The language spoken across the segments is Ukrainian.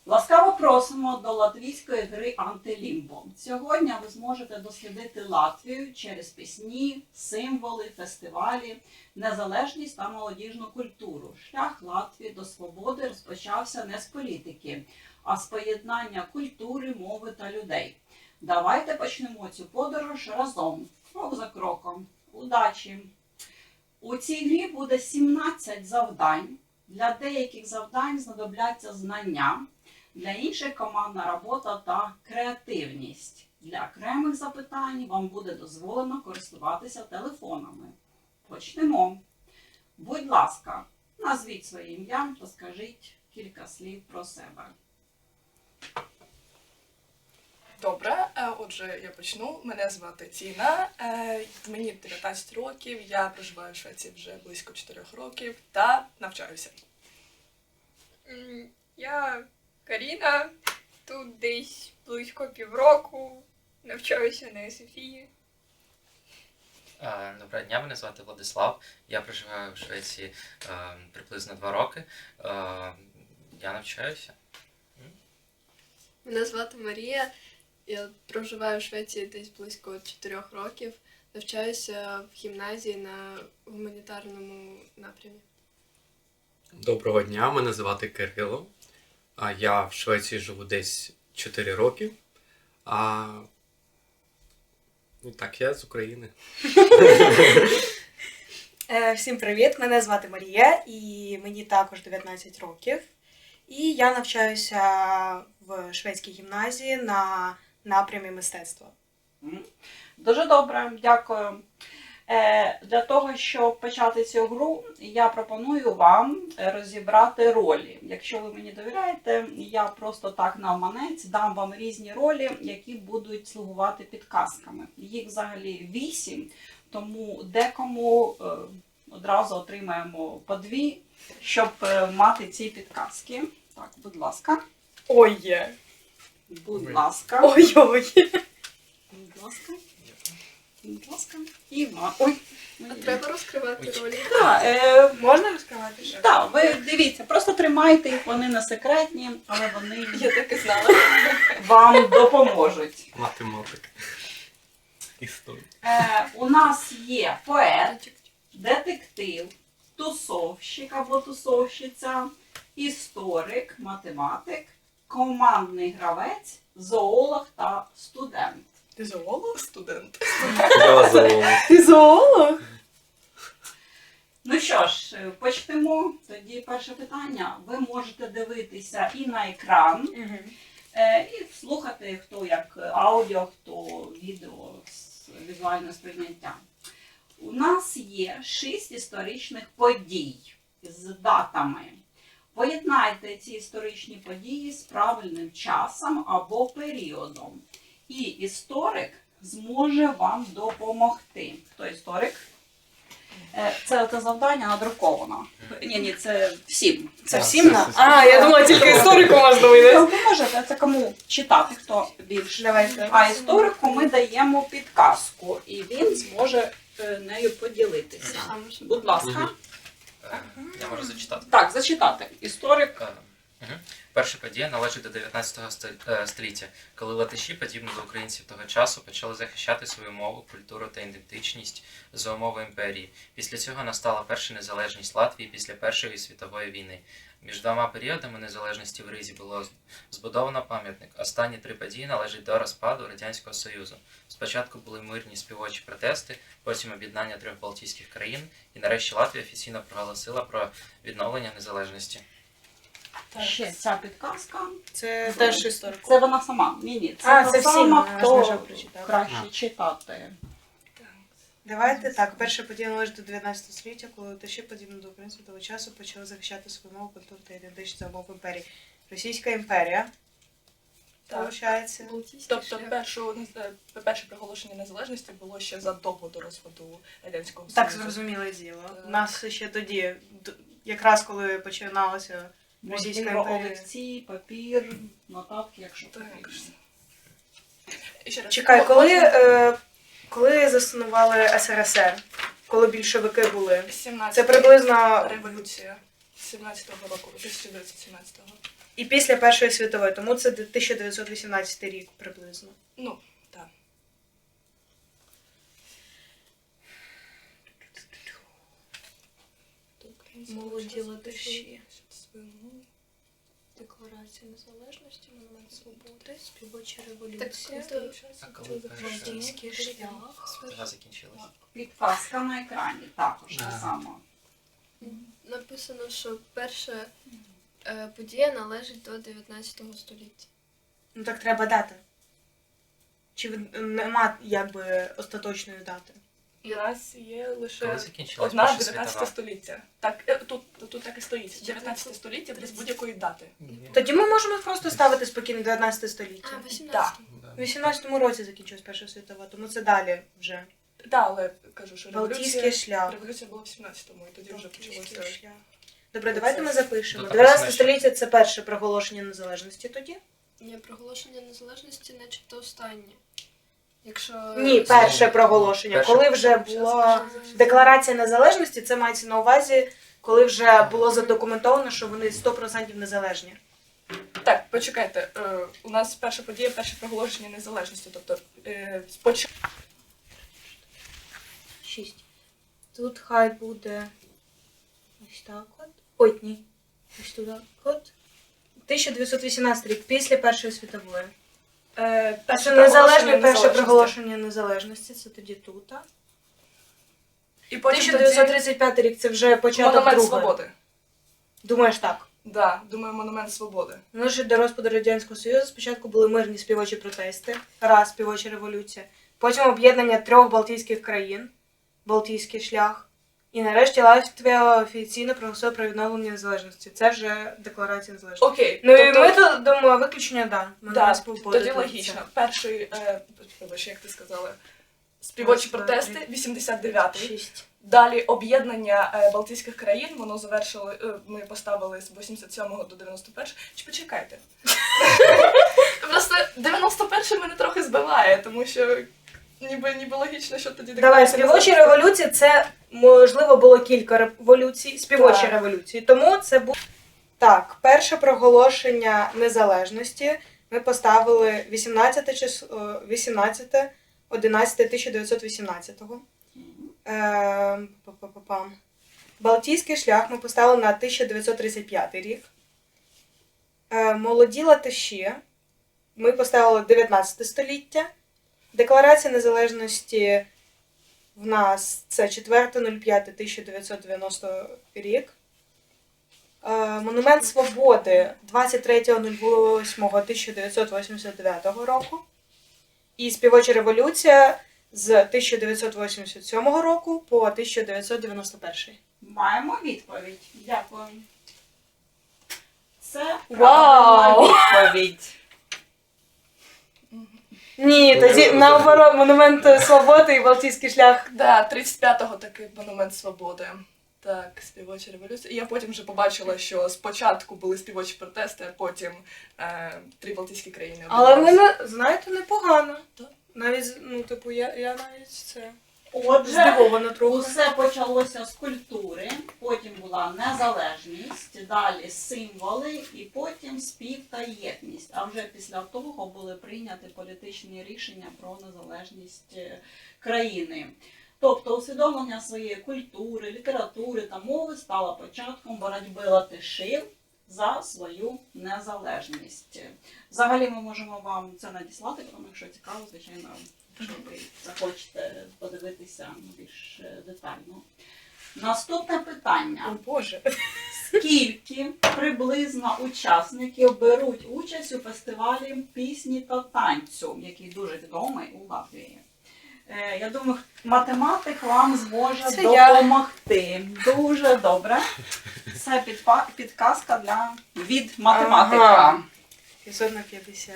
Ласкаво просимо до латвійської гри «Антилімбо». Сьогодні ви зможете дослідити Латвію через пісні, символи, фестивалі, незалежність та молодіжну культуру. Шлях Латвії до свободи розпочався не з політики, а з поєднання культури, мови та людей. Давайте почнемо цю подорож разом, крок за кроком. Удачі! У цій грі буде 17 завдань. Для деяких завдань знадобляться знання, для інших командна робота та креативність. Для окремих запитань вам буде дозволено користуватися телефонами. Почнемо. Будь ласка, назвіть своє ім'я та скажіть кілька слів про себе. Добре, отже, я почну. Мене звати Тіна, мені 19 років, я проживаю в Швеції вже близько 4 років та навчаюся. Я Каріна, тут десь близько півроку, навчаюся на СФІ. Доброго дня, мене звати Владислав. Я проживаю в Швеції приблизно 2 роки. Я навчаюся. Мене звати Марія. Я проживаю в Швеції десь близько 4 років. Навчаюся в гімназії на гуманітарному напрямі. Доброго дня, мене звати Кирило. Я в Швеції живу десь 4 роки. Так, я з України. Всім привіт! Мене звати Марія і мені також 19 років. І я навчаюся в шведській гімназії на напрямі мистецтва. Дуже добре, дякую. Для того, щоб почати цю гру, я пропоную вам розібрати ролі. Якщо ви мені довіряєте, я просто так навманець дам вам різні ролі, які будуть слугувати підказками. Їх взагалі 8, тому декому одразу отримаємо по 2, щоб мати ці підказки. Так, будь ласка. Ой! Будь ласка. Ой-ой! Будь ласка. Будь ласка. Іван. Ой. А треба розкривати ролі. Так, Можна розкривати? так, ви дивіться, просто тримайте їх, вони не секретні, але вони Я так і знала. вам допоможуть. Математика. Історія. У нас є поет, детектив, тусовщик або тусовщиця, історик, математик, командний гравець, зоолог та студент. Ти зоолог, студент? Я зоолог. Ти зоолог? Ну що ж, почнемо. Тоді перше питання. Ви можете дивитися і на екран, і слухати, хто як аудіо, хто відео з візуального сприйняття. У нас є 6 історичних подій з датами. Поєднайте ці історичні події з правильним часом або періодом. І історик зможе вам допомогти. Хто історик? Це завдання надруковано. Ні, це всім. Це всім на. Я думала, тільки історику можна вийти. Ви можете, це кому читати, хто більше. Давайте. А історику ми даємо підказку, і він зможе нею поділитися. Будь ласка. Я можу зачитати. Так, зачитати. Історик. Перша подія належить до 19 століття, коли латиші, подібно до українців того часу, почали захищати свою мову, культуру та ідентичність за умови імперії. Після цього настала перша незалежність Латвії після Першої світової війни. Між двома періодами незалежності в Ризі було збудовано пам'ятник. Останні 3 події належать до розпаду Радянського Союзу. Спочатку були мирні співочі протести, потім об'єднання 3 Балтійських країн, і нарешті Латвія офіційно проголосила про відновлення незалежності. Ще ця підказка. Це теж історик. Це вона сама. Ні, Це та всім сама, наш хто може прочитати. краще читати. Давайте так. Перша подія належить до 19 століття, коли латиші, подібно до українців того часу, почали захищати свою мову, культуру та ідентичність за умов імперії. Російська імперія. Так. Получається. Тобто перше проголошення незалежності було ще задовго до розпаду Радянського Союзу. Так, зрозуміле діло. У нас ще тоді, якраз коли починалося Російська Можливо, імперія. олівці, папір, нотатки, якщо Так. потрібно. І ще раз. Чекай, коли заснували СРСР? Коли більшовики були? 17 Це приблизно революція. 17-го року, 1917-го. І після Першої світової, тому це 1918 рік приблизно. Ну, так. Молоді латиші. Декларація незалежності, монумент свободи, співоча революція, А коли перша Балтійський шлях. вона закінчилась? Підказка на екрані також те Да. само. Написано, що перша подія належить до 19 століття. Ну так треба дати. Чи нема якби остаточної дати? І раз є лише Коли закінчилась одна Перша 19 світова? століття. Так, тут так і стоїть. 19 століття без будь-якої дати. Тоді ми можемо просто ставити спокійно 19 століття. А, 18. Так. У 18-му році закінчилась Перша світова, тому це далі вже. Так, але кажу, що Балтійський шлях. революція була в 17-му, і тоді вже Балтійський почалося. шлях. Добре, давайте ми запишемо. Тут 19 написано, століття це перше проголошення незалежності тоді? Ні, проголошення незалежності начебто останнє. Якщо... Ні, перше проголошення. Перше. Коли вже була декларація незалежності, це мається на увазі, коли вже було задокументовано, що вони 100% незалежні. Так, почекайте. У нас перша подія, перше проголошення незалежності. Тобто спочатку 6. Тут хай буде ось так от. Ой, ні. Ось туди от. 1918 рік, після Першої світової. перше Незалежне перше незалежності. проголошення незалежності, це тоді тут. І потім 1935 рік, це вже початок монумент другої. свободи. Думаєш так? Да, думаю, монумент свободи. Належить до розпаду Радянського Союзу спочатку були мирні співочі протести, раз співоча революція, потім об'єднання 3 Балтійських країн, Балтійський шлях, і нарешті Латвія офіційно проголосила про відновлення незалежності. Це вже декларація незалежності. Окей, Ну і ми тут думаю, виключення, да. Ми да, нас свободи тоді тут логічно. це. Перший, вибач, як ти сказала, співочі Раз, два, протести, три. 89-й. 6. Далі об'єднання Балтійських країн, воно завершили, ми поставили з 87-го до 91-го. Чи почекайте? Просто 91-й мене трохи збиває, тому що ніби логічно, що тоді Давай, співочі революції, це, можливо, було кілька революцій, співочі Так. революції, тому це було... Так, перше проголошення незалежності ми поставили 18 число, 18, 11 1918-го. Па-па-па-пам. Балтійський шлях ми поставили на 1935 рік. Молоді латиші ми поставили 19 століття. Декларація незалежності в нас це 4.05.1990 рік. Монумент свободи 23.08.1989 року. І співоча революція з 1987 року по 1991. Маємо відповідь. Дякую. Це Вау! правильна відповідь. Ні, тоді наоборот, монумент свободи і Балтійський шлях. Да, 35-го такий монумент свободи. Так, співоча революція. І я потім вже побачила, що спочатку були співочі протести, а потім 3 Балтійські країни. Але ми, об'єдналися. знаєте, непогано. Так. Навіть, ну, типу, я навіть це Отже, здивована трохи. усе почалося з культури, потім була незалежність, далі символи і потім спів та єдність. А вже після того були прийняті політичні рішення про незалежність країни. Тобто усвідомлення своєї культури, літератури та мови стало початком боротьби латишів за свою незалежність. Взагалі ми можемо вам це надіслати, тому якщо цікаво, звичайно, якщо ви захочете подивитися більш детально. Наступне питання. О Боже. Скільки приблизно учасників беруть участь у фестивалі пісні та танцю, який дуже відомий у Латвії? Я думаю, математик вам зможе Це я. допомогти. Дуже добре. Це підказка від математика. Ага. 500 на 50.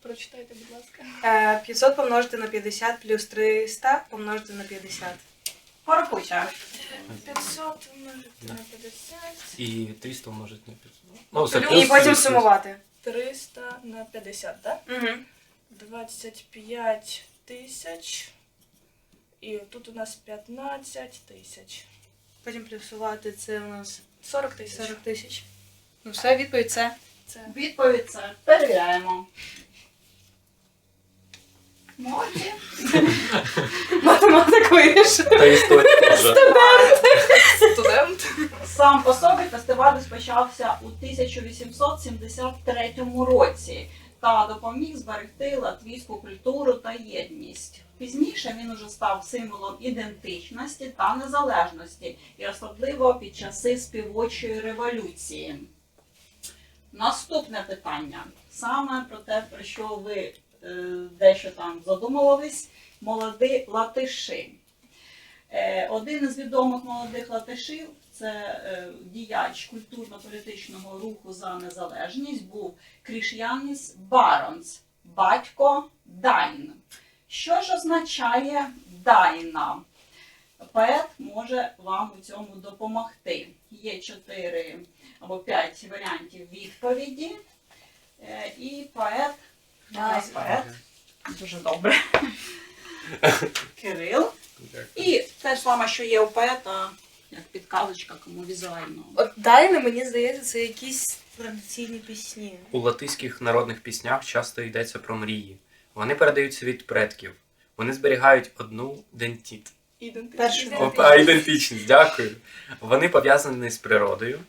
Прочитайте, будь ласка. 500 помножити на 50 плюс 300 помножити на 50. Порахуйте. 500 умножити на 50. І 300 умножити на 500. Ну, це І плюс, І потім плюс, плюс. сумувати. 300 на 50, так? Угу. 25 тисяч. І тут у нас 15 тисяч. Потім плюсувати це у нас 40 тисяч. 40 тисяч. Ну все, відповідь це. Це Відповідь це. Перевіряємо. Молодці. Математик вирішив. Та історія теж. студент. Сам по собі фестиваль розпочався у 1873 році та допоміг зберегти латвійську культуру та єдність. Пізніше він уже став символом ідентичності та незалежності, і особливо під часи співочої революції. Наступне питання. Саме про те, про що ви дещо там задумувались, молоді латиші. Один із відомих молодих латишів, це діяч культурно-політичного руху за незалежність, був Кріш'яніс Баронс, батько Дайн. Що ж означає Дайна? Поет може вам у цьому допомогти. Є 4 або 5 варіантів відповіді. І поет, у нас поет, дуже добре, Кирил. І те ж саме, що є у поета, як підказочка, кому візуально. От Дайна, мені здається, це якісь традиційні пісні. У латиських народних піснях часто йдеться про мрії. Вони передаються від предків. Вони зберігають одну ідентіт. Першу. Ідентичність, дякую. Вони пов'язані з природою.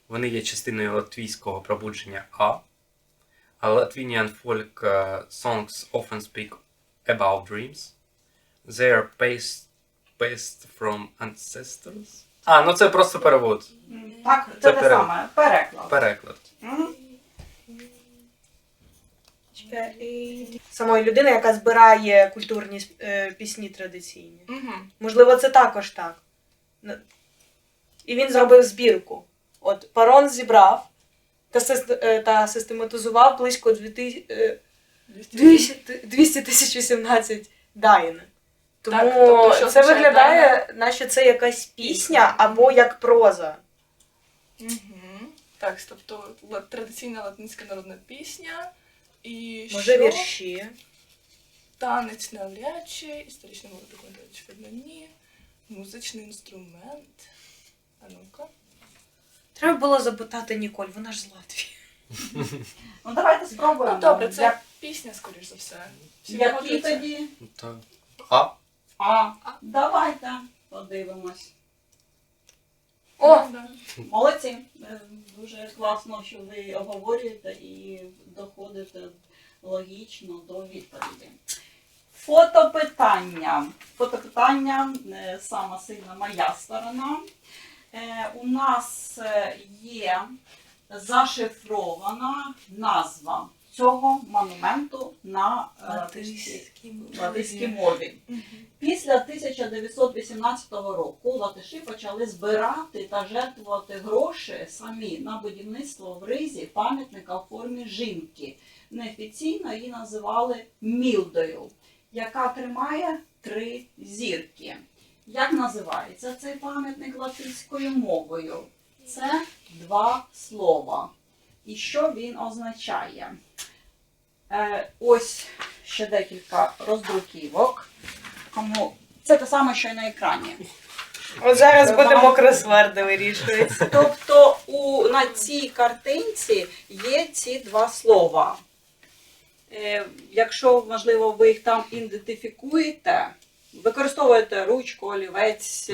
Вони є частиною латвійського пробудження А. Latvian folk songs often speak about dreams. They are passed from ancestors. Ну це просто перевод. Так, Це це те саме, переклад. Переклад. Мгм. Самої людини, яка збирає культурні пісні традиційні. Угу. Можливо, це також так. І він зробив збірку. От Парон зібрав та систематизував близько 218 дайн. Тому Так, тобто, що це означає виглядає, наче це якась пісня або як проза. Угу. Так, тобто традиційна латинська народна пісня. І Може, що? вірші. Танець навряд чи, історична мова документу, очевидно, ні. Музичний інструмент. А ну-ка. Треба було запитати Ніколь, вона ж з Латвії. Ну давайте спробуємо. Ну, добре, це Як- пісня, скоріш за все. Всі Які погоджуються? тоді? Так. А. Давайте подивимось. О! Ну, да. Молодці. Дуже класно, що ви обговорюєте і доходите логічно до відповіді. Фотопитання. Фотопитання сама сильна моя сторона. У нас є зашифрована назва цього монументу на латиській мові. Мгм. Після 1918 року латиші почали збирати та жертвувати гроші самі на будівництво в Ризі пам'ятника в формі жінки. Неофіційно її називали Мілдою, яка тримає 3 зірки. Як називається цей пам'ятник латиською мовою? Це 2 слова. І що він означає? Ось ще декілька роздруківок. Це те саме, що й на екрані. От зараз будемо кросворди вирішувати. Тобто на цій картинці є ці 2 слова. Якщо, можливо, ви їх там ідентифікуєте, використовуєте ручку, олівець,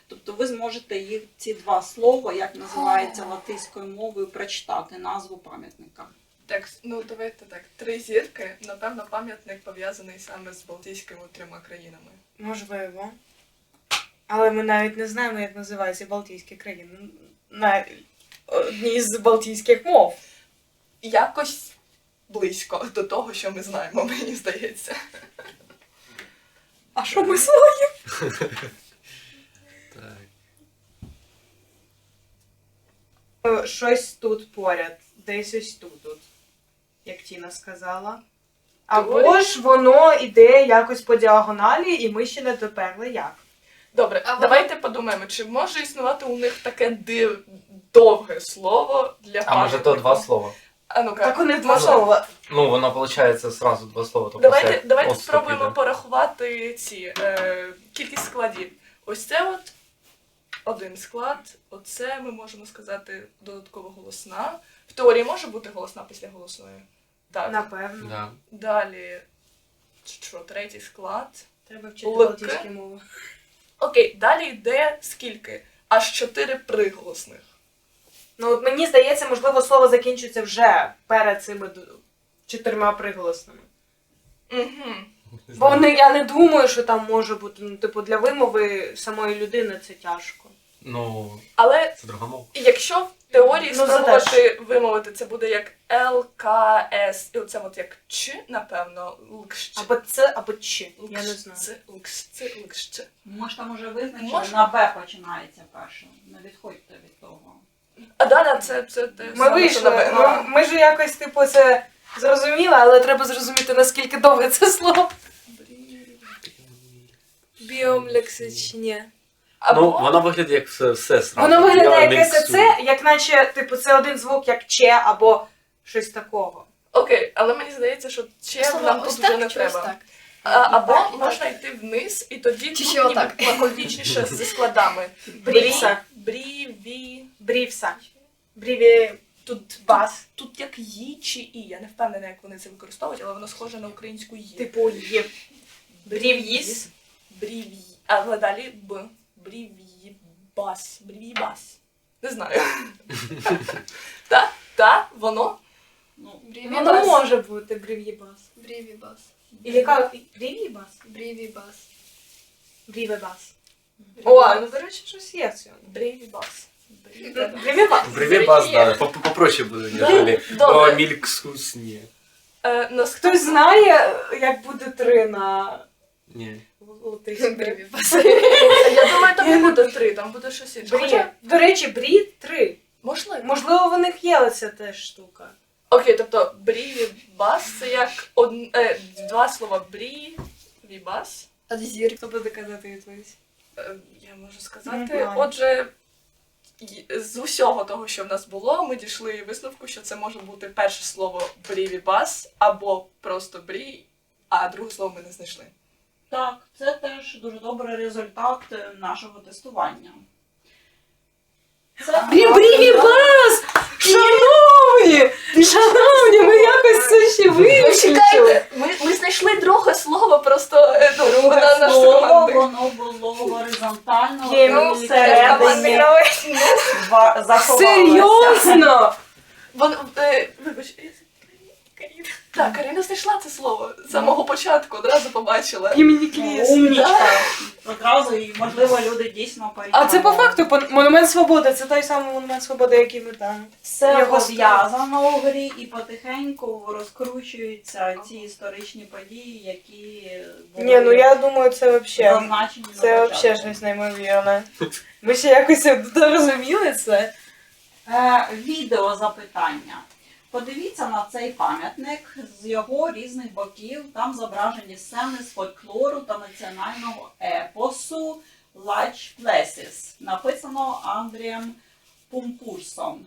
тобто ви зможете їх ці 2 слова, як називається латиською мовою, прочитати назву пам'ятника. Так, ну давайте так. 3 зірки, напевно, пам'ятник пов'язаний саме з Балтійськими 3 країнами. Можливо. Але ми навіть не знаємо, як називаються Балтійські країни. На одній з балтійських мов. Якось близько до того, що ми знаємо, мені здається. А що ми знаємо? Так. Щось тут поряд. Десь ось тут. Як Тіна сказала. Або Доволі. ж воно іде якось по діагоналі, і ми ще не доперли як. Добре, А давайте подумаємо, чи може існувати у них таке довге слово для А може то 2 слова? А ну-ка. Так вони 2 слова. Ну, воно виходить зразу 2 слова. Тобто Давайте це спробуємо піде. порахувати кількість складів. Ось це от один склад. Оце ми можемо сказати додатково голосна. В теорії може бути голосна після голосної. Так. Напевно. Да. Далі, що, третій склад. Треба вчити Лк. балтійські мови. Окей, далі йде скільки? Аж 4 приголосних. Ну, от мені здається, можливо, слово закінчується вже перед цими 4 приголосними. Угу. Бо я не думаю, що там може бути, ну, типу, для вимови самої людини це тяжко. Ну, Але це друга мова. якщо в теорії Ну, спробувати вимовити, це буде як Л, К, С, і оце от як Ч, напевно, лкщ. Або це, або чи. Я не знаю. Лкщ. Ми ж там уже визначили, Можна? на Б починається перше. Не відходьте від того. А да, це те Ми саме, вийшли. що на Б. Ми ж якось, типу, це зрозуміли, але треба зрозуміти, наскільки довге це слово. Біомлексичні. Або Ну, воно виглядає як все сразу. Воно виглядає Я якесь міксую. це, як наче, типу, це один звук, як че, або щось такого. окей, але мені здається, що Ч нам тут вже не треба. Або так, і можна йти вниз, і тоді Чи тут ще отак? ніби логічніше зі складами. Брівса. Бріві. Брівса. Бріві Тут бас. Тут як «ї» чи «і». Я не впевнена, як вони це використовують, але воно схоже на українську «ї». Типу є. Брів'їс. Брів'ї. Але далі «б». Брів'їбас. Брів'їбас. Не знаю. Воно. Ну, Воно може бути брів'їбас. Брівібас. Ілі як? Брів'їбас? Брівібас. Брів'їбас. О, ну, до речі, щось є в цьому. Брів'їбас. Брів'їбас. Бревібас, да, попроще буде, ніж Добре. о мільксус, ні. Хтось знає, як буде 3 на Ні. латиську? Брівібас. Я думаю, там не буде 3, там буде щось інше. Брі. Хоча, До речі, брі 3. можливо. Можливо, в них є оця теж штука. Окей, тобто брівібас це як два слова брівібас. А зір, хто буде казати відповідь? Я можу сказати. Мгм. Отже, з усього того, що в нас було, ми дійшли висновку, що це може бути перше слово брівібас або просто брі, а друге слово ми не знайшли. так, це теж дуже добрий результат нашого тестування. Це Брівібас! Шановні! Шановні, ми якось це ще вивчили. Чекайте, ми знайшли друге слово, просто друге наш слово, командир. воно було горизонтально Є, ну, мені всередині заховалося. Серйозно? Вибач, Каріна. Так, Каріна знайшла це слово з самого початку, одразу побачила. Імені Кліс. Умнічка. Одразу, і можливо, люди дійсно А це по порівняли. факту Монумент Свободи, це той самий Монумент Свободи, який ми там. Все Його пов'язано у грі і потихеньку розкручуються ці історичні події, які були Ні, ну я думаю, це вообще. зазначені на Це початку. вообще щось неймовірне. Ми ще якось розуміли це. Відео запитання. Подивіться на цей пам'ятник з його різних боків. Там зображені сцени з фольклору та національного епосу Large Places. Написано Андрієм Пумпурсом.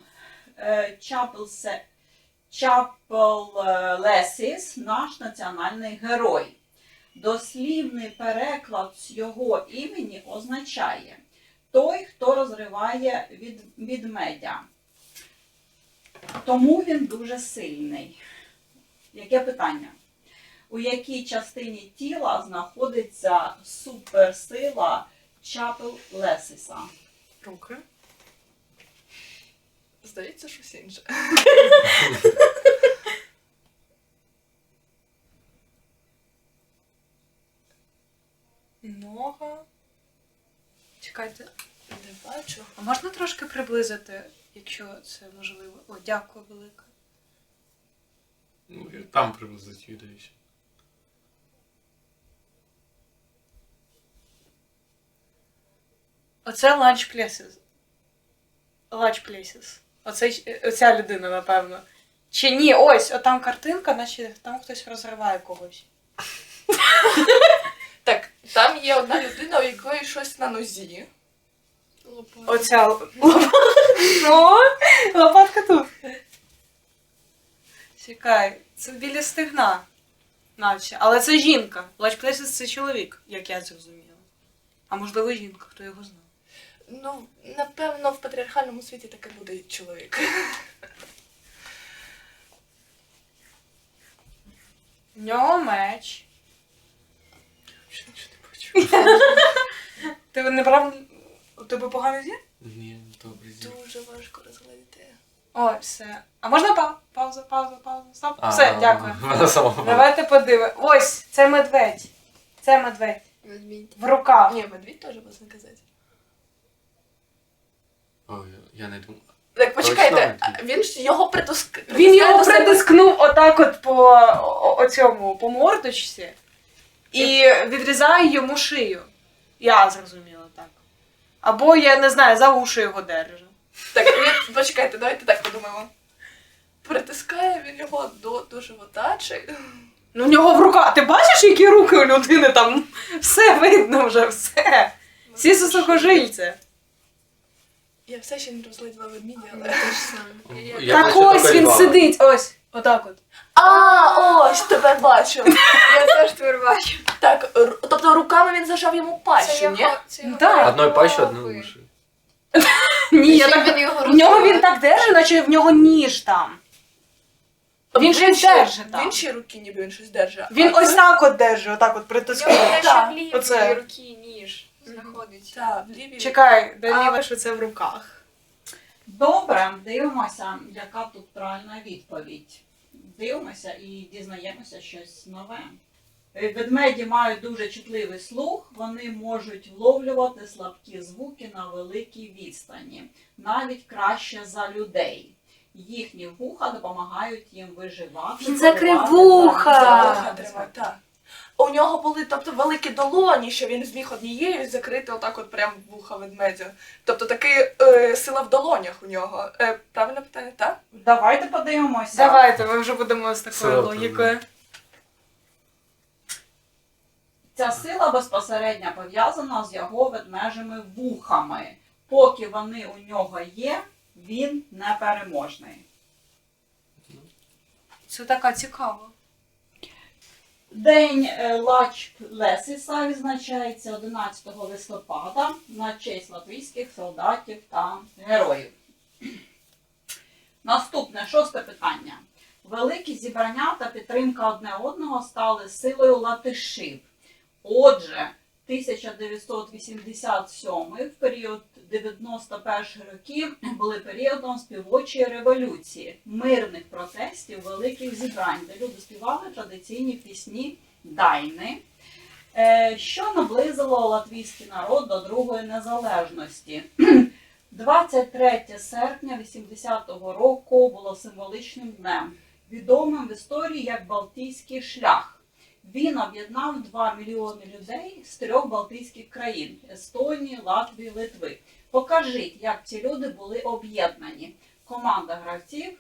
Чапел-Лесіс – наш національний герой. Дослівний переклад з його імені означає «той, хто розриває ведмедя». Тому він дуже сильний. Яке питання? У якій частині тіла знаходиться суперсила Чапел-Лесіса? Руки. Здається, щось інше. Нога. Чекайте. Не бачу. А можна трошки приблизити, якщо це можливо? О, дякую велике. Ну, і там приблизить відео. Оце Large Places. Large Places. Оця людина, напевно. Чи ні, ось, отам картинка, наче там хтось розриває когось. Так, там є одна людина, у якої щось на нозі. Оця лопатка тут. Чекай, це біля стегна. Наче. Але це жінка. Large Places – це чоловік, як я зрозуміла. А можливо жінка, хто його знає. Ну, напевно, в патріархальному світі таке буде і чоловік. В нього меч. Ще нічого не бачу. Ти неправильно. У тебе поганий зір? Ні, добре, зір. Дуже важко розглядіти. Ой, все. А можна пауза. Стоп. Все, дякую. Вона сама. Давайте подивимось. Ось, це медведь. Це медведь. Ведмідь. В руках. Ні, медвідь теж можна казати. Ой, я не думаю. Так, почекайте, Точно, він ж його Він його притискнув отак от по цьому, по мордочці і відрізає йому шию. Я зрозуміла так. Або, я не знаю, за уші його держу. Так, він, почекайте, давайте так подумаємо. Притискає він його до живота, чи... Ну, в нього в руках. Ти бачиш, які руки у людини там? Все видно вже, все. Всі сухожильці. Я все ще не розгляділа ведмідя, Я але... теж саме. Я Так бачу ось тільки він льва. сидить, ось. Отак от. А, ось, тебе бачу. Я теж тепер бачу. Так, тобто руками він зажав йому пащу, ні? Це його Так. Одною пащу, лапи. одною уші. Ні, я Ще так... він його В нього він роздавив. так держить, наче в нього ніж там. Він щось держить В там. іншій руці ніби він щось держить. Він ось так от держить, отак от У притискає. нього наче Так, в лівій оце. руці ніж знаходиться. Так, в лівій. Чекай, Даніла, що це в руках. Добре, дивимося, яка тут правильна відповідь. Дивимося і дізнаємося щось нове. Ведмеді мають дуже чутливий слух, вони можуть вловлювати слабкі звуки на великій відстані, навіть краще за людей. Їхні вуха допомагають їм виживати. Він закрив полювати вуха. та Так, так. У нього були, тобто, великі долоні, що він зміг однією закрити отак от прям вуха ведмедя. Тобто таки сила в долонях у нього. Правильне питання, так? Давайте подивимося. Давайте, ми вже будемо з такою Сила логікою. Ця сила безпосередньо пов'язана з його ведмежими вухами. Поки вони у нього є, він непереможний. Це така цікава. День Лач Лесіса відзначається 11 листопада на честь латвійських солдатів та героїв. Наступне, 6 питання. Великі зібрання та підтримка одне одного стали силою латишів. Отже, 1987 в період 91 років були періодом співочої революції, мирних протестів, великих зібрань, де люди співали традиційні пісні Дайни, що наблизило латвійський народ до другої незалежності. 23 серпня 80-го року було символичним днем, відомим в історії як Балтійський шлях. Він об'єднав 2 мільйони людей з 3 Балтійських країн – Естонії, Латвії, Литви. Покажіть, як ці люди були об'єднані. Команда гравців,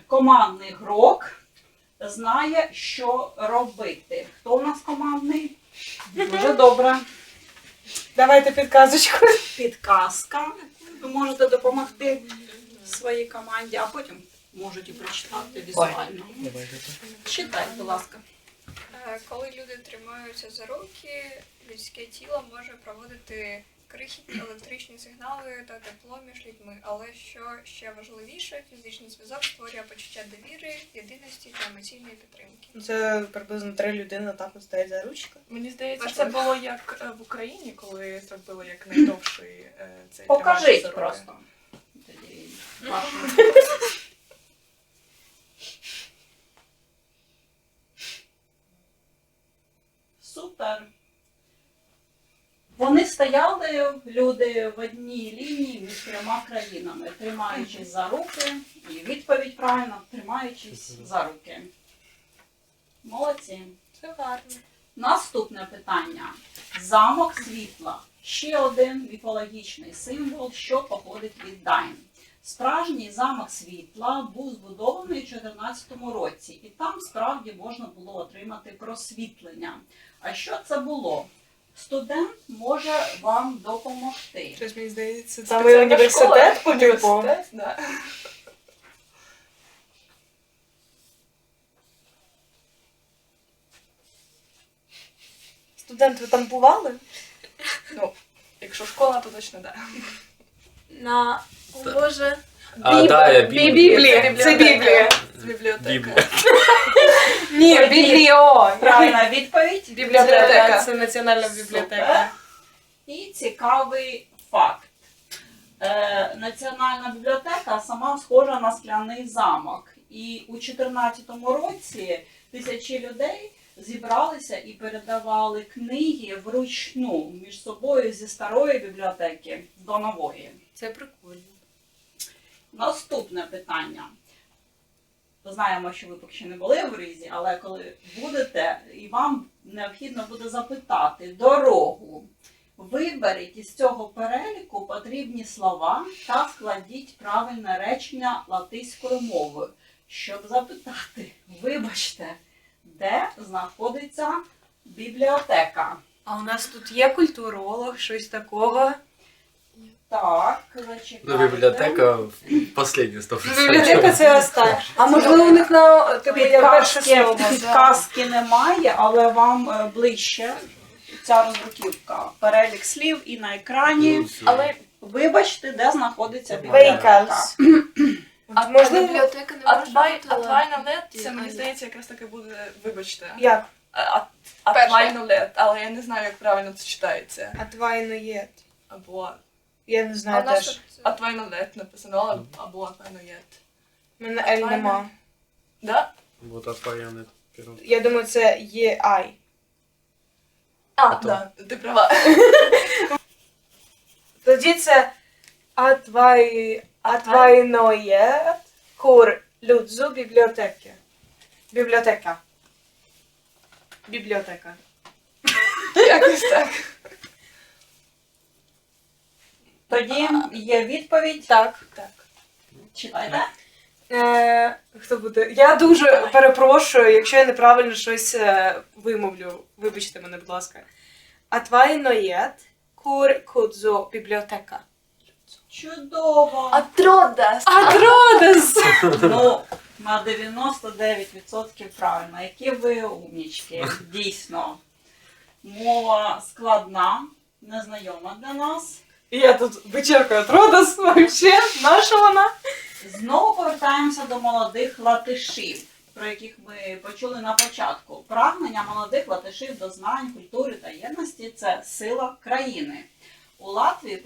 командний грок знає, що робити. Хто у нас командний? Дуже добре. Давайте підказочку. Підказка. Ви можете допомогти своїй команді, а потім можете прочитати візуально. Читайте, будь ласка. Коли люди тримаються за руки, людське тіло може проводити крихітні електричні сигнали та тепло між людьми. Але що ще важливіше, фізичний зв'язок створює почуття довіри, єдиності та емоційної підтримки. Це приблизно 3 людини так от стоять за ручки. Мені здається, Важливо. це було як в Україні, коли зробили як найдовший цей Покажіть тримач за руки. просто. Тоді вашу. Супер. Вони стояли, люди, в одній лінії між 3 країнами, тримаючись за руки, і відповідь правильна, тримаючись за руки. Молодці. Це гарно. Наступне питання. Замок світла. Ще один міфологічний символ, що походить від Дайн. Справжній замок світла був збудований у 2014 році, і там справді можна було отримати просвітлення. А що це було? Студент може вам допомогти. Щось мені здається, це Спеціальна університет, школа, типу. університет, да. Студент, ви там бували? Ну, Якщо школа, то точно да. О Боже. Біблія. Це Біблія. Це бібліотека. Біблія. Ні, бібліо. Правильна відповідь. Бібліотека. Це національна бібліотека. Супер. І цікавий факт. Національна бібліотека сама схожа на скляний замок. І у 2014 році тисячі людей зібралися і передавали книги вручну між собою зі старої бібліотеки до нової. Це прикольно. Наступне питання. Знаємо, що ви поки що не були в Ризі, але коли будете, і вам необхідно буде запитати дорогу. Виберіть із цього переліку потрібні слова та складіть правильне речення латиською мовою. Щоб запитати, вибачте, де знаходиться бібліотека? А у нас тут є культуролог, щось такого. Так, зачекайте. Ну, бібліотека останнє 100%. Бібліотека це останнє. А можливо, у них на типу є перше слово. Підказки немає, але вам ближче ця роздруківка. Перелік слів і на екрані. Але Вибачте, де знаходиться бібліотека. Vehicles. А Можливо, бібліотека не може бути Атвайнолет, це латинською. мені здається, якраз таки буде, вибачте. як? Атвайнолет, але я не знаю, як правильно це читається. Атвайноєт. Або Я не А знаю у нас теж. тут Атвайнолет написано, або Атвайноєт. У мене L нема. Да? Вот отпаянный пирог. Я думаю, це є I. А, то. да, ти права. Тоді це Атвайноєт кур людзу бібліотеки. Бібліотека. Бібліотека. Якось так. Тоді є відповідь. Так. Так. Читайте. Хто буде? Я дуже перепрошую, якщо я неправильно щось вимовлю. Вибачте мене, будь ласка. Атвайноєт кур кудзу бібліотека. Чудово. Атродас. Атродес! Ну, на 99% правильно. Які ви умнічки. Дійсно. Мова складна, незнайома для нас. Я тут вичеркую Атродес, вообще, наша вона? Знову повертаємося до молодих латишів, про яких ми почули на початку. Прагнення молодих латишів до знань, культури та єдності – це сила країни. У Латвії,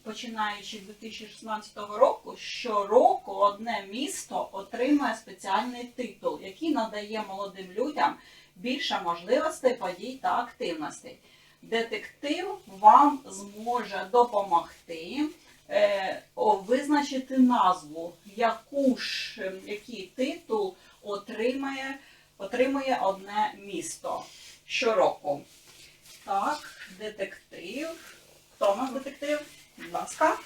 починаючи з 2016 року, щороку одне місто отримує спеціальний титул, який надає молодим людям більше можливостей, подій та активностей. Детектив вам зможе допомогти визначити назву, який титул отримує одне місто щороку. Так, детектив. Хто у нас детектив? Будь ласка.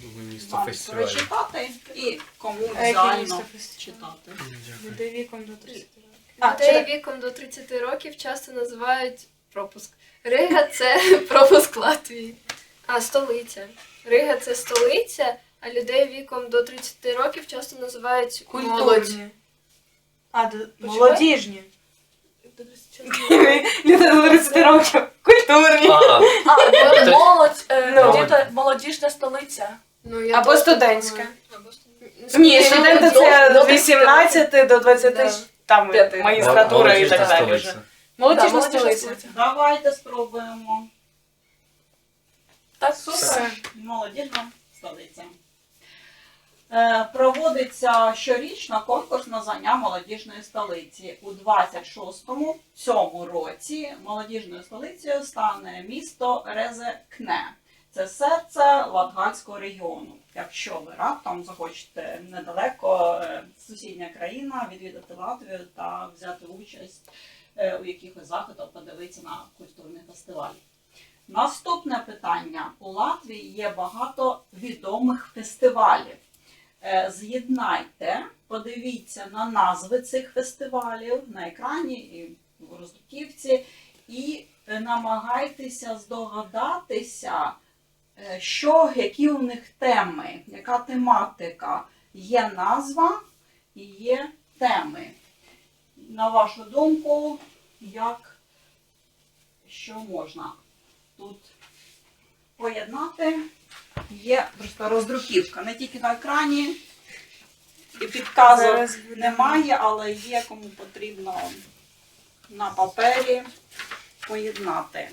Думаю, місто Вам фестивалю. прочитати і кому А яке реально місто фестивалю? читати. Буде віком до 30 років. людей віком до 30 років часто називають пропуск. Рига це пропуск Латвії. А, столиця. Рига це столиця, а людей віком до 30 років часто називають молодь. Культурні. Молодіжні. Почекай. Люди до 30 років. Культурні. Молодь, Ну. где-то молодіжна столиця. Ну, я Або теж студентська. думаю. Або студентська. Ні, студенти це До з 18 до 20, Да. там П'яти. магістратура і так Молодіжна далі столиця. вже. Молодіжна молодіжна столиця. Давайте спробуємо. Так, Супер. Молодіжна столиця. Проводиться щорічно конкурс на звання молодіжної столиці. У 26-му цьому році молодіжною столицею стане місто Резекне. Це серце Латгальського регіону. Якщо ви раптом захочете недалеко сусідня країна відвідати Латвію та взяти участь у якихось заходах, подивитися на культурний фестиваль. Наступне питання. У Латвії є багато відомих фестивалів. З'єднайте, подивіться на назви цих фестивалів на екрані і в роздруківці і намагайтеся здогадатися, які у них теми, яка тематика. Є назва і є теми. На вашу думку, що можна тут поєднати. Є просто роздруківка, не тільки на екрані. І підказок Зараз немає, але є кому потрібно на папері поєднати.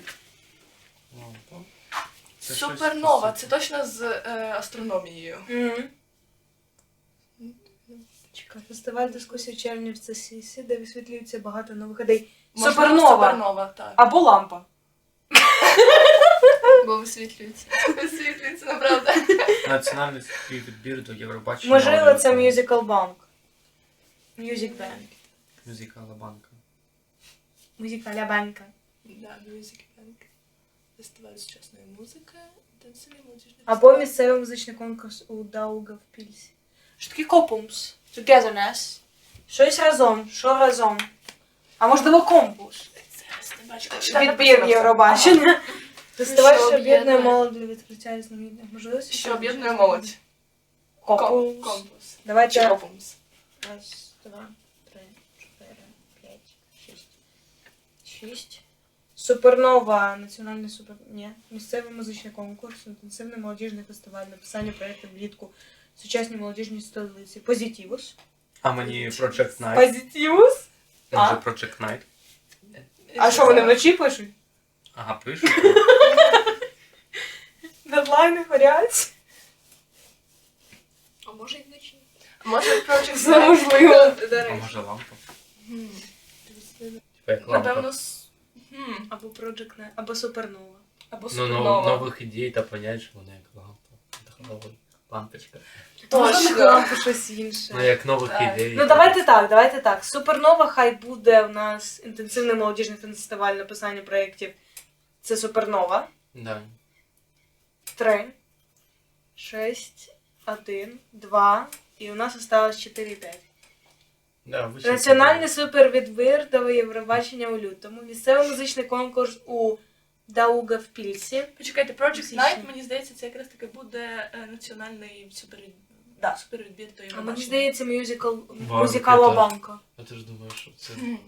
Це щось Супернова, це специфічне. точно з астрономією. Мгм. Чекай, фестиваль дискусій в червні в ЦСІСі, де висвітлюється багато нових ідей. Можливо, Супернова. Супернова, так. Або лампа. Бо висвітлюється. Висвітлюється, направда. Національний співвідбір до Євробачення. Можливо, це Musical Bank. Music Bank. Музикала банка. Музикаля банка. Да, Music Bank. Фестиваль сучасної музики. Інтенсивний молодіжний Або фестиваль. місцевий музичний конкурс у Даугавпільсі. Що таке копумс? Togetherness. Щось разом. Що разом? А можливо компус? Зараз не бачу. Відбір Євробачення. Фестиваль, Що що об'єднує об'єднує? молодь для відкриття різноманітних можливостей. Що об'єднує молодь? Копумс. Компас. Чи Давайте. копумс? Раз, два, три, чотири, п'ять, шість. Супернова, національний супер... Ні. Місцевий музичний конкурс, інтенсивний молодіжний фестиваль, написання проєктів влітку, сучасні молодіжні столиці. Позитивус. А мені Project Night. Позитивус? Може Project Night. А що, вони вночі пишуть? Ага, пишуть. Дедлайни горять. А може і вночі. Може, Project Це можливо. А може лампа. Типа як лампа. Напевно, Або Project Night, або Супернова. або Ну, Супернова. нових ідей та понять, що вони як лампа. Лампочка. Можна Точно. на лампу щось інше. Ну, як нових Так. ідей. Ну давайте так. Супернова хай буде у нас інтенсивний молодіжний фестиваль написання проєктів. Це Супернова. Да. 3, 6, 1, 2. І у нас осталось 4 і 5. Да, вичерпно. Національний супервідбір до Євробачення у лютому. Місцевий музичний конкурс у Даугавпільсі. Почекайте, Project Січні. Night, мені здається, це якраз таки буде національний супервідбір до А Євробачення. мені здається, Банк, мюзикала я банка. Я теж думаю, що це. Мгм.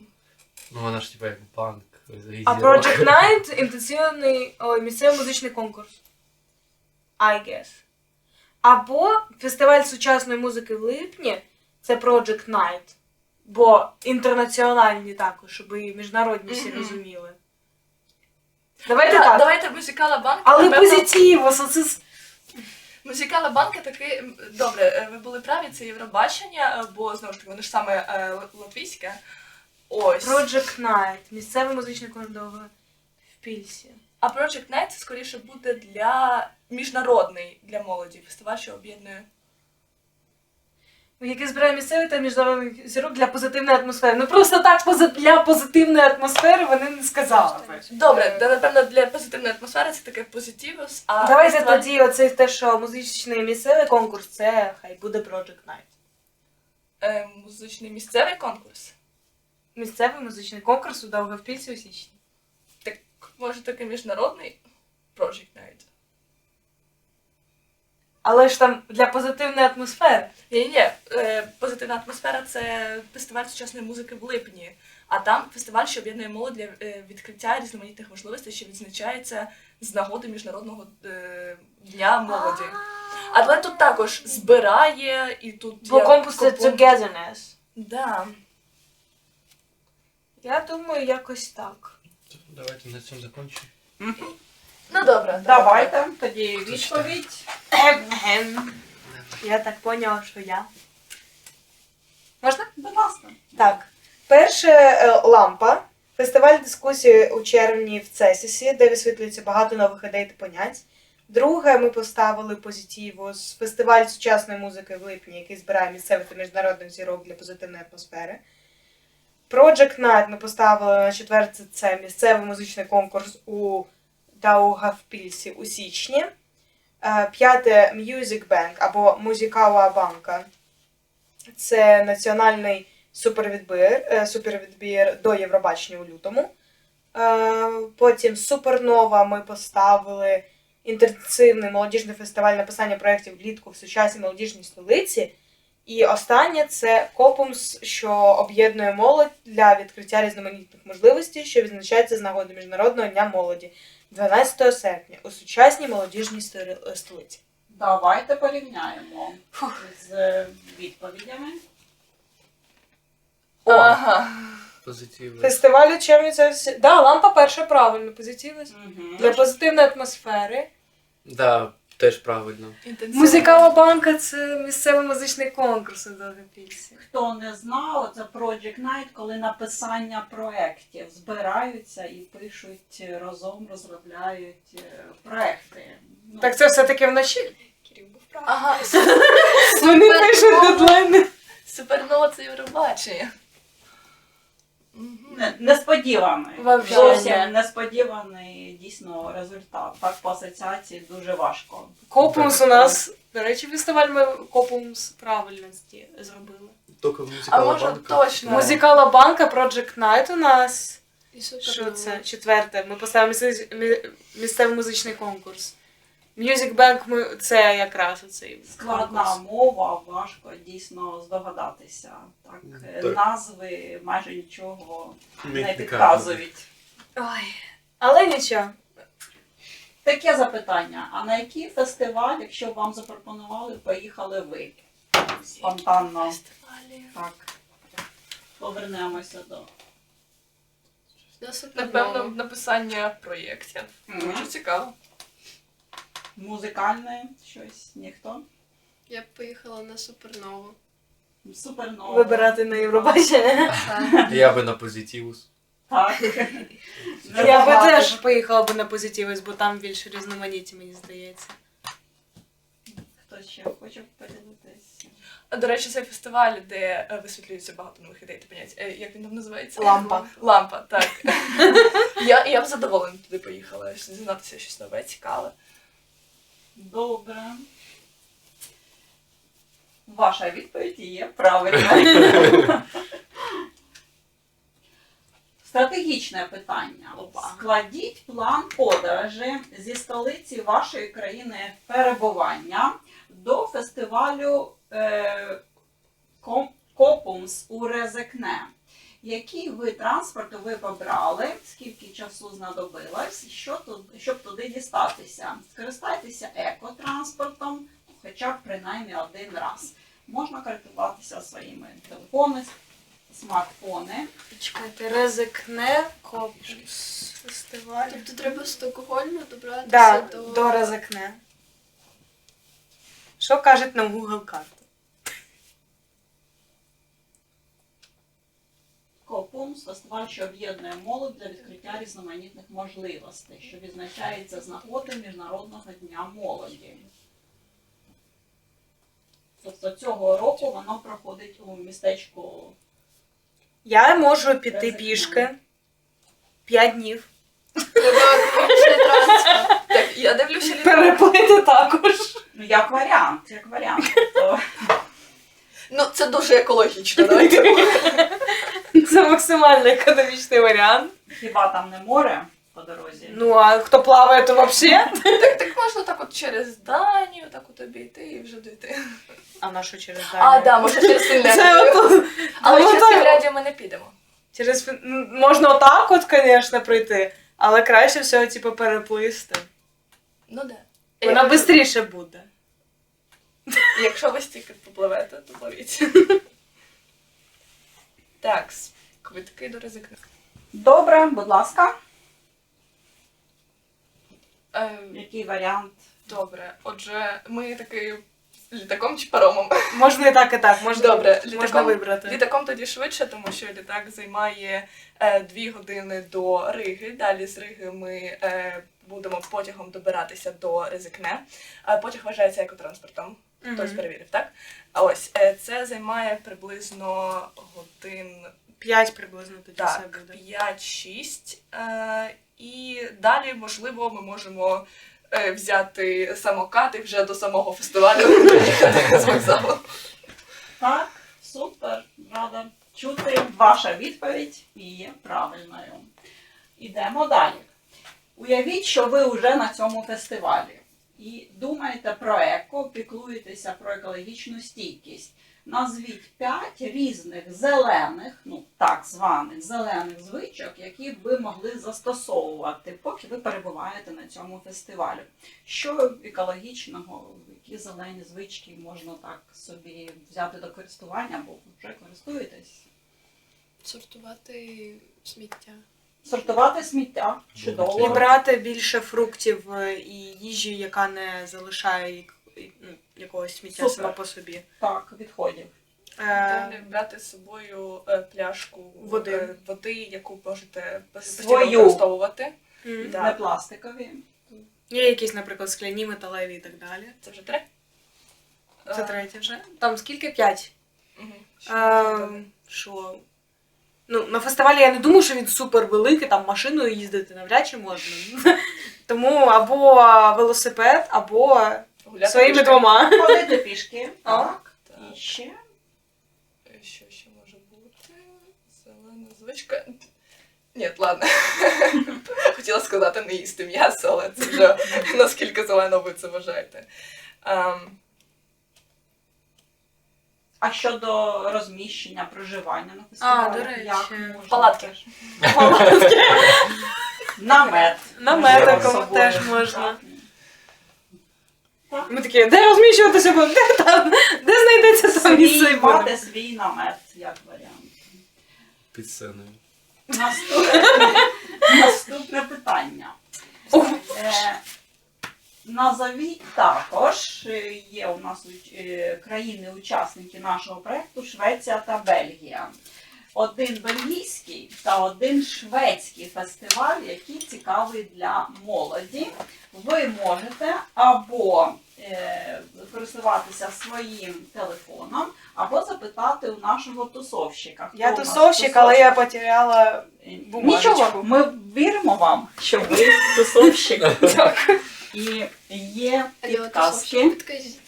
Ну вона ж типа як банк. А Project Night інтенсивний місцевий музичний конкурс. I guess. Або фестиваль сучасної музики в липні це Project Night. Бо інтернаціональні також, щоб і міжнародні всі Мгм. розуміли. Давайте так. Давайте музикала банка. Але напевно, позитивус, оце Музикала банка таки, добре, ви були праві, це Євробачення, бо знову ж таки, воно ж саме латвійське. Ось. Project Night, місцевий музичний конкурс в Пільсі. А Project Night це скоріше буде для міжнародний для молоді фестиваль, що об'єднує. Який збирає місцевий та міжнародних зірок для позитивної атмосфери. Ну просто так для позитивної атмосфери вони не сказали. Добре, напевно, для позитивної атмосфери це таке позитивус, а Давайте фестиваль... тоді оцей те, що музичний місцевий конкурс, це хай буде Project Night. Музичний місцевий конкурс. Місцевий музичний конкурс у Даугавпільсі у січні. Так, може таки міжнародний Project Night. Але ж там для позитивної атмосфери. Ні, позитивна атмосфера це фестиваль сучасної музики в липні. А там фестиваль, що об'єднує молодь для відкриття різноманітних можливостей, що відзначається з нагоди Міжнародного дня молоді. Але тут також збирає і тут Бо є конкурс це купон. togetherness. Да. Я думаю, якось так. Давайте на цьому закінчимо. Ну добре. Давайте тоді відповідь. Я так поняла, що я. Можна? Будь ласка. Так. Перше лампа. Фестиваль дискусії у червні в Цесісі, де висвітлюється багато нових ідей та понять. Друге, ми поставили позитивус. Фестиваль сучасної музики в липні, який збирає місцевих та міжнародних зірок для позитивної атмосфери. Project Night ми поставили на четверте, це місцевий музичний конкурс у Даугавпільсі у січні. П'яте Music Bank або Музикала банка. Це національний супервідбір до Євробачення у лютому. Потім Супернова ми поставили інтенсивний молодіжний фестиваль написання проєктів влітку в сучасній молодіжній столиці. І останнє це Копумс, що об'єднує молодь для відкриття різноманітних можливостей, що відзначається з нагоди Міжнародного дня молоді 12 серпня у сучасній молодіжній столиці. Давайте порівняємо з відповідями. Ага. Позитивно. Фестиваль у червні це всі. Да, лампа перша правильно, позитивно. Мгм. Для позитивної атмосфери. Да, теж правильно. Музикова банка це місцевий музичний конкурс у Довгопільці. Хто не знав, це Project Night, коли написання проєктів збираються і пишуть разом, розробляють проекти. Ну, Так це все-таки вночі? Кирил був правий. Ага, Вони пишуть дедлайни. супернова це Євробачення. Мгм. несподіваний. Вообще Зовсім ні. несподіваний дійсно результат. Так по асоціації дуже важко. Копумс у нас, до речі, фестиваль ми Копумс правильності зробили. Тільки А музикова може банка. точно. Музикала банка, Project Night у нас. І Що супернова. це? Четверте. Ми поставимо місцевий музичний конкурс. Music Bank це якраз оцей Складна конкурс. мова, важко дійсно здогадатися. Так, Так. назви майже нічого не Не підказують. Ой. Але нічого. Таке запитання: а на який фестиваль, якщо б вам запропонували, поїхали ви? Спонтанно. Фестивалі. Так. Повернемося до. На супернову. Напевно, написання проєктів. Дуже цікаво. Музикальне щось, ніхто. Я б поїхала на супернову. Суперново. Вибирати на Євробачення. Я би на позитивус. Так. Я би теж поїхала би на позитивець, бо там більше різноманіття, мені здається. Хто ще хоче поділитися? До речі, цей фестиваль, де висвітлюється багато нових ідей та понять. Як він там називається? Лампа. Лампа, так. Я б задоволена туди поїхала, дізнатися щось нове, цікаве. Добре. Ваша відповідь є правильна. Стратегічне питання. Складіть план подорожі зі столиці вашої країни перебування до фестивалю Копумс у Резекне. Який вид транспорту ви побрали, скільки часу знадобилось, щоб туди дістатися? Скористайтеся екотранспортом, хоча б принаймні один раз. Можна користуватися своїми телефонами, смартфони. Чекайте, Резекне, Копумс, фестиваль. Тобто треба з Стокгольму добратися Да, до... до Резекне. Що кажуть нам Google карта? Копумс – фестиваль, що об'єднує молодь для відкриття різноманітних можливостей, що відзначається з нагоди Міжнародного дня молоді. Тобто цього року воно проходить у містечку. Я можу піти Резекне. пішки 5 днів. Треба екологічний транспорт. Так, я дивлюся літак. Переплити також. Ну, як варіант, як варіант. Тобто, Ну, це дуже екологічно, давайте. Це максимально економічний варіант. хіба там не море по дорозі? Ну, а хто плаває, то взагалі. Так можна так от через Данію, так от обійти і вже дійти. А на що через А, Данію? да, може через Це Фінляндію. от- Але ну, через так. Фінляндію ми не підемо. Через можна отак от, звісно, пройти, але краще всього, типу, переплисти. Ну да. Вона швидше буде. Якщо ви стільки попливете, то пливіть. Так, квитки до Резекне. Добре, будь ласка, Е, який варіант? Добре, отже, ми таки літаком чи паромом? Можна і так, можна, Добре, можна вибрати. Літаком тоді швидше, тому що літак займає 2 години до Риги. Далі з Риги ми будемо потягом добиратися до Резекне. Потяг вважається екотранспортом. Хтось перевірив, так? А ось це займає приблизно годин 5 приблизно тоді все так, буде. 5-6. І далі, можливо, ми можемо взяти самокат і вже до самого фестивалю доїхати з вокзалу. Так, супер, рада чути. Ваша відповідь є правильною. Ідемо далі. Уявіть, що ви вже на цьому фестивалі і думаєте про еко, піклуєтеся про екологічну стійкість. Назвіть 5 різних зелених, ну так званих зелених звичок, які б ви могли застосовувати, поки ви перебуваєте на цьому фестивалі. Що екологічного, які зелені звички можна так собі взяти до користування, або вже користуєтесь? Сортувати сміття. Сортувати сміття. Чудово. І брати більше фруктів і їжі, яка не залишає якогось сміття Супер. сама по собі. Так, відходів. Далі брати з собою пляшку води, яку можете постійно Свою. використовувати. Не пластикові. Є якісь, наприклад, скляні, металеві і так далі. Це вже 3? Це третє вже. Там скільки? 5. Що? Ну, на фестивалі я не думаю, що він супер великий, там машиною їздити навряд чи можна. Тому або велосипед, або своїми двома. Ходити пішки. Так. Так. І ще. Що ще може бути? Зелена звичка. Ні, ладно. Хотіла сказати не їсти м'ясо, але це вже наскільки зелено ви це вважаєте. А щодо розміщення, проживання на фестивалі? до речі. Як можна Палатки. теж? Намет. Намет Можливо, з такого собою. теж можна. Так. Ми такі, де розміщуватися будемо? Де там? Де знайдеться там місце? і будемо? Мати свій намет, як варіант. Під сценою. Наступне питання. Назовіть також, є у нас країни-учасники нашого проєкту Швеція та Бельгія. Один бельгійський та один шведський фестиваль, який цікавий для молоді. Ви можете або користуватися своїм телефоном, або запитати у нашого тусовщика. Хто Я у нас тусовщик, але я потеряла бумажечку. Нічого, ми віримо вам, що ви тусовщик. І є підказки. Підкажіть.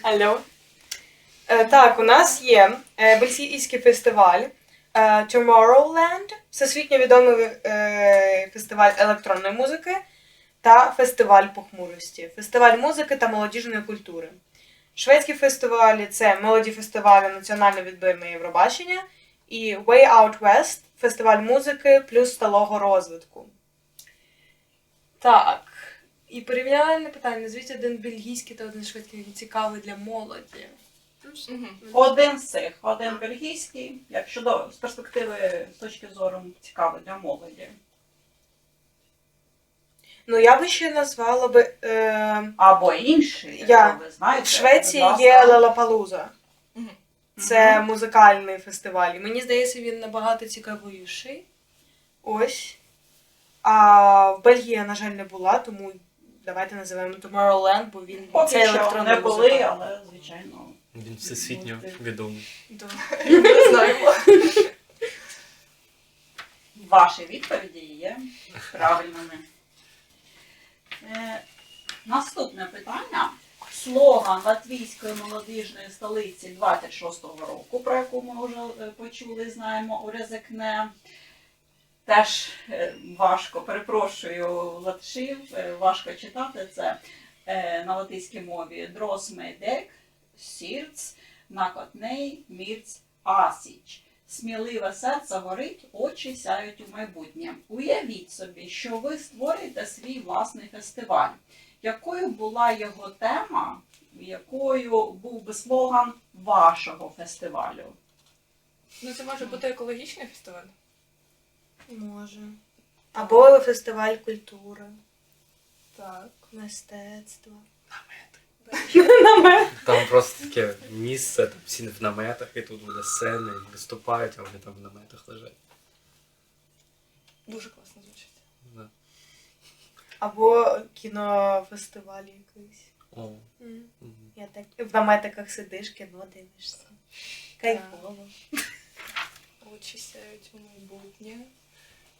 Алло. Так, у нас є бельгійський фестиваль Tomorrowland, всесвітньо відомий фестиваль електронної музики та фестиваль похмурості, фестиваль музики та молодіжної культури. Шведські фестивалі – це молоді фестивалі національно-відбірне Євробачення і Way Out West – фестиваль музики плюс сталого розвитку. Так. І порівняльне питання. Назвіть один бельгійський та один шведський, який цікавий для молоді. Один з цих, один бельгійський, якщо з перспективи, з точки зору цікавий для молоді. Ну, я би ще назвала би... Або інший, Я. якщо ви знаєте. В Швеції будь ласка. є Лалапалуза. Мгм. Це музикальний фестиваль. Мені здається, він набагато цікавіший. Ось. А в Бельгії я, на жаль, не була, тому давайте називаємо Tomorrowland, бо він Поки це що електронна не були, музика. але, звичайно. Він всесвітньо відомий. Да. Не знаємо. Ваші відповіді є правильними. Наступне питання. Слоган Латвійської молодіжної столиці 26-го року, про яку ми вже почули, знаємо, «Урезекне». Теж важко, перепрошую латишів, важко читати це на латиській мові. «Дросмедек, сірц, накотней, мірц, асіч». Сміливе серце горить, очі сяють у майбутнє. Уявіть собі, що ви створюєте свій власний фестиваль. Якою була його тема, якою був би слоган вашого фестивалю? Ну, це може бути екологічний фестиваль. Може. Або фестиваль культури, Так. мистецтва. Там просто таке місце, там всі в наметах, і тут буде сцена, і виступають, а вони там в наметах лежать. Дуже класно звучить. Да. Або кінофестиваль якийсь. О. М. Мгм. Я так в наметиках сидиш, кіно дивишся. Кайфово. Очі сяють у майбутнє.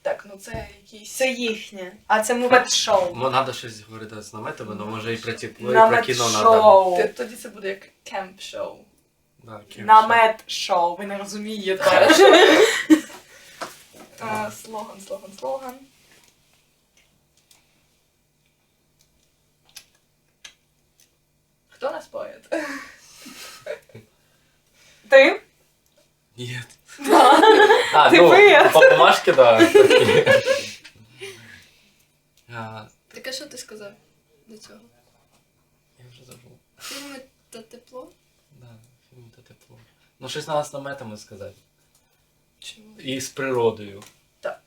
Так, ну це якісь... Це їхнє. А це мувет-шоу. Ну, треба щось говорити з наметами, але може і про тепло, і про кіно треба. Намет-шоу. Тоді це буде як кемп-шоу. Да, Намет-шоу. Ви не розумієте. Слоган. Хто нас поет? Ти? Ні. Ти ви? по бумажці, да. Так а що ти сказав до цього? Я вже забув. Фільми та тепло? Да, фільм та тепло. Ну, щось на метами сказати. Чому? І з природою. Так.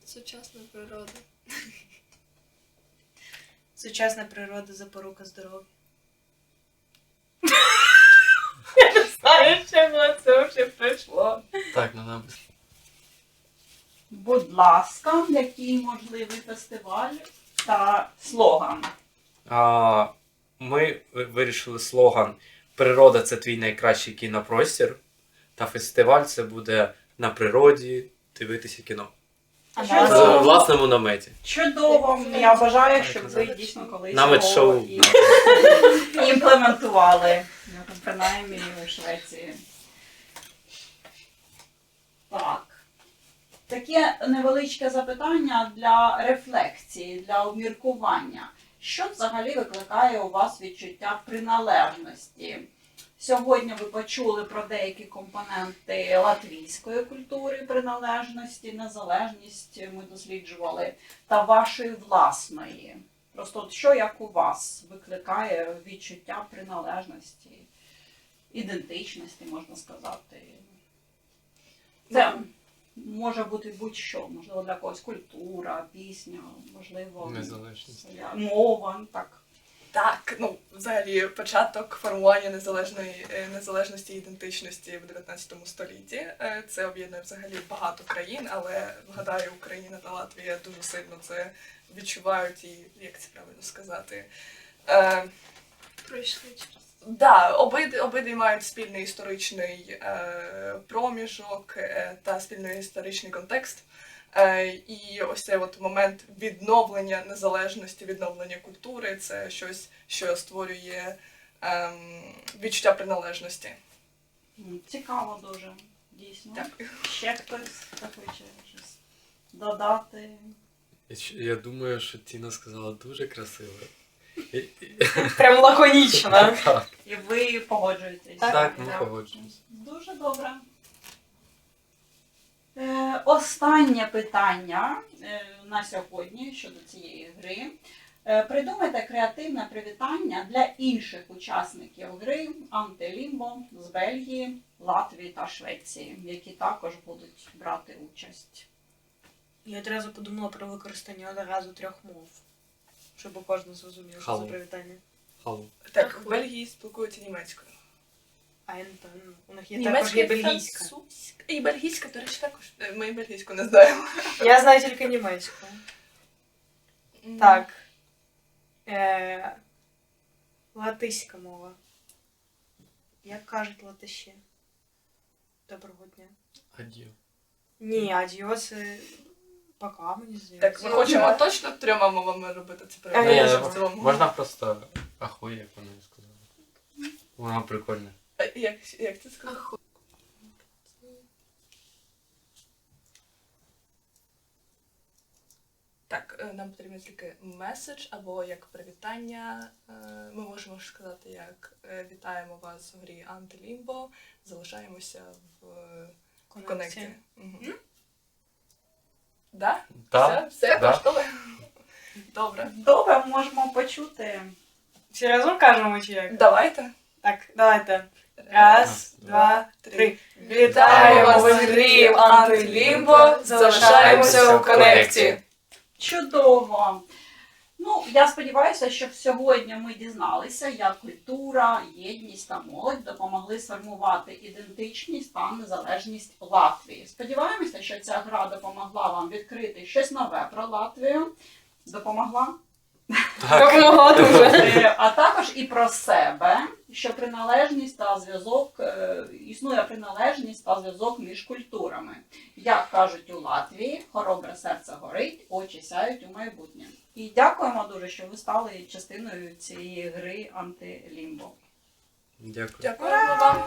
Сучасна природа. Сучасна природа запорука здоров'я. Я не знаю, чому це вже прийшло. Так, ну нам. Будь ласка, який можливий фестиваль та слоган. Ми вирішили слоган «Природа – це твій найкращий кінопростір», та фестиваль це буде на природі дивитися кіно. В Чудово. власному наметі. Чудово. Я бажаю, щоб ви дійсно колись Намет його шоу. і імплементували, ну, принаймні у Швеції. Так. Таке невеличке запитання для рефлексії, для обміркування. Що взагалі викликає у вас відчуття приналежності? Сьогодні ви почули про деякі компоненти латвійської культури приналежності, незалежність ми досліджували, та вашої власної. Просто от що як у вас викликає відчуття приналежності, ідентичності, можна сказати. Це може бути будь-що, можливо, для когось культура, пісня, можливо, Незалежність. мова, так. Так, ну, взагалі, початок формування незалежності і ідентичності в 19 столітті. Це об'єднує взагалі багато країн, але, вгадаю, Україна та Латвія дуже сильно це відчувають і, як це правильно сказати, Пройшли через. да, обидві мають спільний історичний проміжок та спільний історичний контекст. І ось цей от момент відновлення незалежності, відновлення культури – це щось, що створює відчуття приналежності. Цікаво дуже, дійсно. Дякую. Ще хтось захоче щось додати. Я думаю, що Тіна сказала дуже красиво. Прям лаконічно. Так, І ви погоджуєтесь. так, ми Дякую. погоджуємося. Дуже добре. Останнє питання на сьогодні щодо цієї гри. Придумайте креативне привітання для інших учасників гри Антилімбо з Бельгії, Латвії та Швеції, які також будуть брати участь. Я одразу подумала про використання одразу 3 мов, щоб кожен зрозумів, що Хало. це привітання. Халу. Так, в Бельгії спілкуються німецькою. А я не знаю, у них є також є бельгійська. французька. І бельгійська, до речі, також. Ми бельгійську не знаємо. Я знаю тільки німецьку. Так. Латиська мова. Як кажуть латиші? Доброго дня. Адіо. Ні, адіо це пока, мені здається. Так, ми хочемо точно 3 мовами робити це А, привітання. ні, чи в цілому? Можна просто ахуй, як вона сказала. Вона прикольна. А як це сказати? Так, нам потрібен тільки меседж або як привітання. Ми можемо ж сказати, як вітаємо вас в грі Антилімбо, залишаємося в конекті. Угу. Да? Так. Все, Да. влаштовує? Добре. Добре, можемо почути. Всі разом кажемо чи як? Давайте. Так, давайте. Раз, два, 3. Вітаємо вас в грі Антилімбо, залишаємося у конекті. Чудово! Ну, я сподіваюся, що сьогодні ми дізналися, як культура, єдність та молодь допомогли сформувати ідентичність та незалежність Латвії. Сподіваємося, що ця гра допомогла вам відкрити щось нове про Латвію. Допомогла? Допомогла дуже. А також і про себе, що приналежність та зв'язок, існує приналежність та зв'язок між культурами. Як кажуть у Латвії, хоробре серце горить, очі сяють у майбутнє. І дякуємо дуже, що ви стали частиною цієї гри Антилімбо. Дякую. Дякую вам.